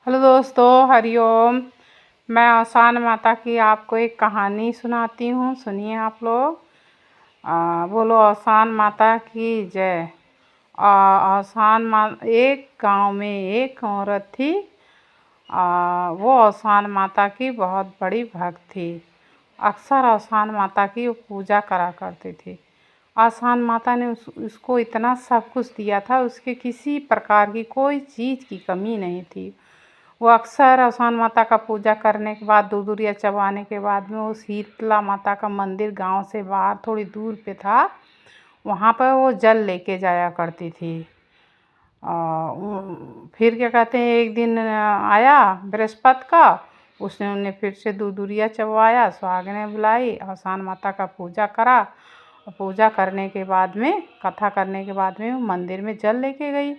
Hello दोस्तों, हरिओम। मैं आसान माता की आपको एक कहानी सुनाती हूँ, सुनिए आप लोग। बोलो आसान माता की जय। एक गांव में एक औरत थी। वो आसान माता की बहुत बड़ी भक्त थी। अक्सर आसान माता की वो पूजा करा करती थी। आसान माता ने उसको इतना सब कुछ दिया था, उसके किसी प्रकार की कोई चीज़ की कमी नहीं थी। वो अक्सर आसान माता का पूजा करने के बाद, दूधिया चबाने के बाद में वो शीतला माता का मंदिर गांव से बाहर थोड़ी दूर पे था। वहाँ पर वो जल लेके जाया करती थी। फिर क्या कहते हैं, एक दिन आया बृहस्पति का। उसने उन्हें फिर से दूधिया चबवाया, सुहागिनें बुलाई, आसान माता का पूजा करा। पूजा करने के बाद में, कथा करने के बाद में वो मंदिर में जल लेके गई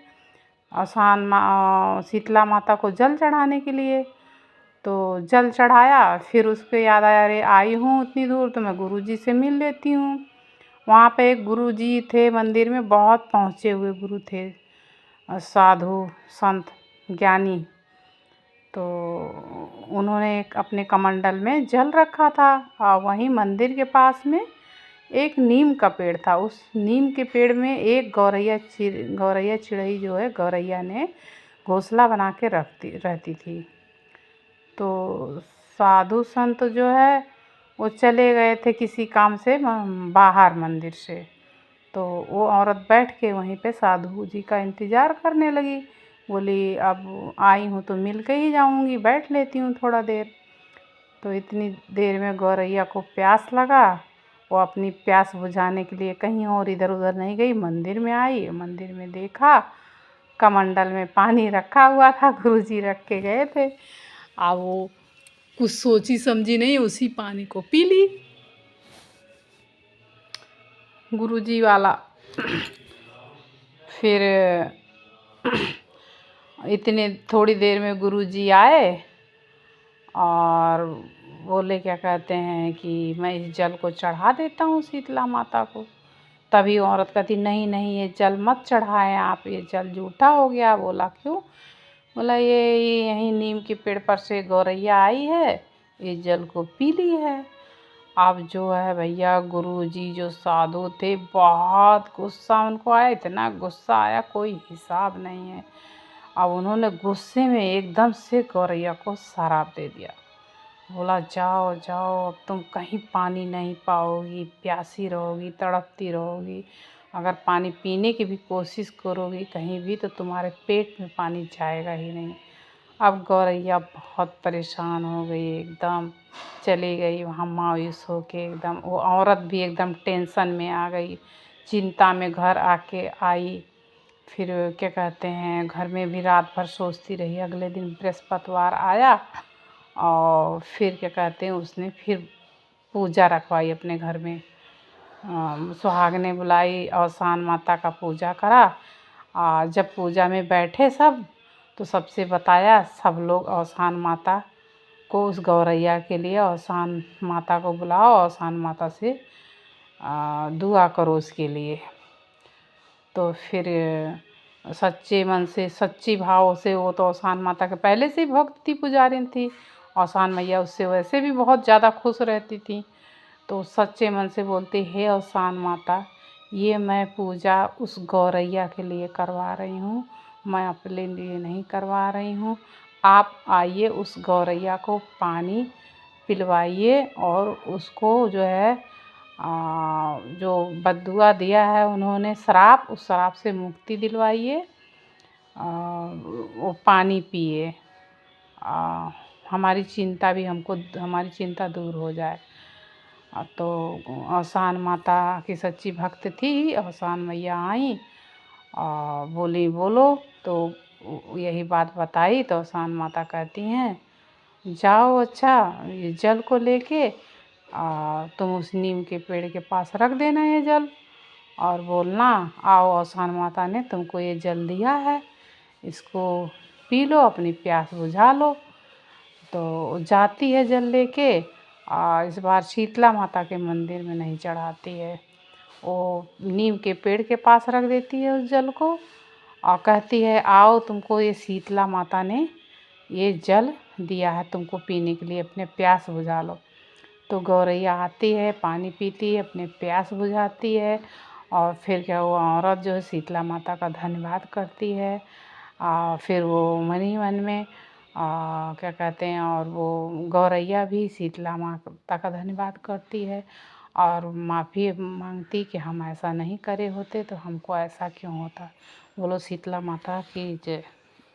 शीतला माता को जल चढ़ाने के लिए। तो जल चढ़ाया, फिर उसको याद आया, अरे आई हूँ उतनी दूर तो मैं गुरुजी से मिल लेती हूँ। वहाँ पे एक गुरुजी थे मंदिर में, बहुत पहुँचे हुए गुरु थे, साधु संत ज्ञानी। तो उन्होंने अपने कमंडल में जल रखा था। और वहीं मंदिर के पास में एक नीम का पेड़ था। उस नीम के पेड़ में एक गौरैया चिड़ई जो है, गौरैया ने घोंसला बना के रहती थी। तो साधु संत जो है वो चले गए थे किसी काम से बाहर मंदिर से। तो वो औरत बैठ के वहीं पे साधु जी का इंतज़ार करने लगी। बोली अब आई हूँ तो मिल के ही जाऊँगी, बैठ लेती हूँ थोड़ा देर। तो इतनी देर में गौरैया को प्यास लगा। वो अपनी प्यास बुझाने के लिए कहीं और इधर उधर नहीं गई, मंदिर में आई। मंदिर में देखा कमंडल में पानी रखा हुआ था, गुरुजी रख के गए थे। अब वो कुछ सोची समझी नहीं, उसी पानी को पी ली गुरुजी वाला। फिर इतने थोड़ी देर में गुरुजी आए और बोले क्या कहते हैं कि मैं इस जल को चढ़ा देता हूँ शीतला माता को। तभी औरत कहती, नहीं नहीं, ये जल मत चढ़ाएं आप, ये जल जूठा हो गया। बोला क्यों? बोला ये यहीं नीम के पेड़ पर से गौरैया आई है, इस जल को पी ली है। अब जो है भैया, गुरुजी जो साधु थे, बहुत गुस्सा उनको आया, इतना गुस्सा आया कोई हिसाब नहीं है। अब उन्होंने गुस्से में एकदम से गौरैया को शराप दे दिया। बोला जाओ जाओ, अब तुम कहीं पानी नहीं पाओगी, प्यासी रहोगी, तड़पती रहोगी। अगर पानी पीने की भी कोशिश करोगी कहीं भी तो तुम्हारे पेट में पानी जाएगा ही नहीं। अब गौरैया बहुत परेशान हो गई, एकदम चली गई वहाँ मायूस होके। एकदम वो औरत भी एकदम टेंशन में आ गई, चिंता में घर आके आई। फिर क्या कहते हैं, घर में भी रात भर सोचती रही। अगले दिन बृहस्पतिवार आया और फिर क्या कहते हैं, उसने फिर पूजा रखवाई अपने घर में। सुहागिनें बुलाई, आसान माता का पूजा करा। जब पूजा में बैठे सब, तो सबसे बताया, सब लोग आसान माता को, उस गौरैया के लिए आसान माता को बुलाओ, आसान माता से दुआ करो उसके लिए। तो फिर सच्चे मन से, सच्ची भाव से, वो तो आसान माता के पहले से ही भक्त थी, पुजारी थी। आसान मैया उससे वैसे भी बहुत ज़्यादा खुश रहती थी। तो सच्चे मन से बोलती, हे आसान माता, ये मैं पूजा उस गौरैया के लिए करवा रही हूँ, मैं अपने लिए नहीं करवा रही हूँ। आप आइए, उस गौरैया को पानी पिलवाइए और उसको जो है जो बद्दुआ दिया है उन्होंने, श्राप, उस श्राप से मुक्ति दिलवाइए। वो पानी पिए, हमारी चिंता दूर हो जाए। तो आसान माता की सच्ची भक्त थी, आसान मैया आई और बोली बोलो। तो यही बात बताई तो आसान माता कहती हैं, जाओ अच्छा, ये जल को लेके तुम उस नीम के पेड़ के पास रख देना ये जल, और बोलना, आओ आसान माता ने तुमको ये जल दिया है, इसको पी लो, अपनी प्यास बुझा लो। तो जाती है जल लेके, इस बार शीतला माता के मंदिर में नहीं चढ़ाती है, वो नीम के पेड़ के पास रख देती है उस जल को और कहती है, आओ तुमको ये शीतला माता ने ये जल दिया है तुमको पीने के लिए, अपने प्यास बुझा लो। तो गौरैया आती है, पानी पीती है, अपने प्यास बुझाती है और फिर क्या वो औरत जो है शीतला माता का धन्यवाद करती है। फिर वो मन ही मन में क्या कहते हैं, और वो गौरैया भी शीतला माता का धन्यवाद करती है और माफ़ी मांगती कि हम ऐसा नहीं करे होते तो हमको ऐसा क्यों होता। बोलो शीतला माता की जय।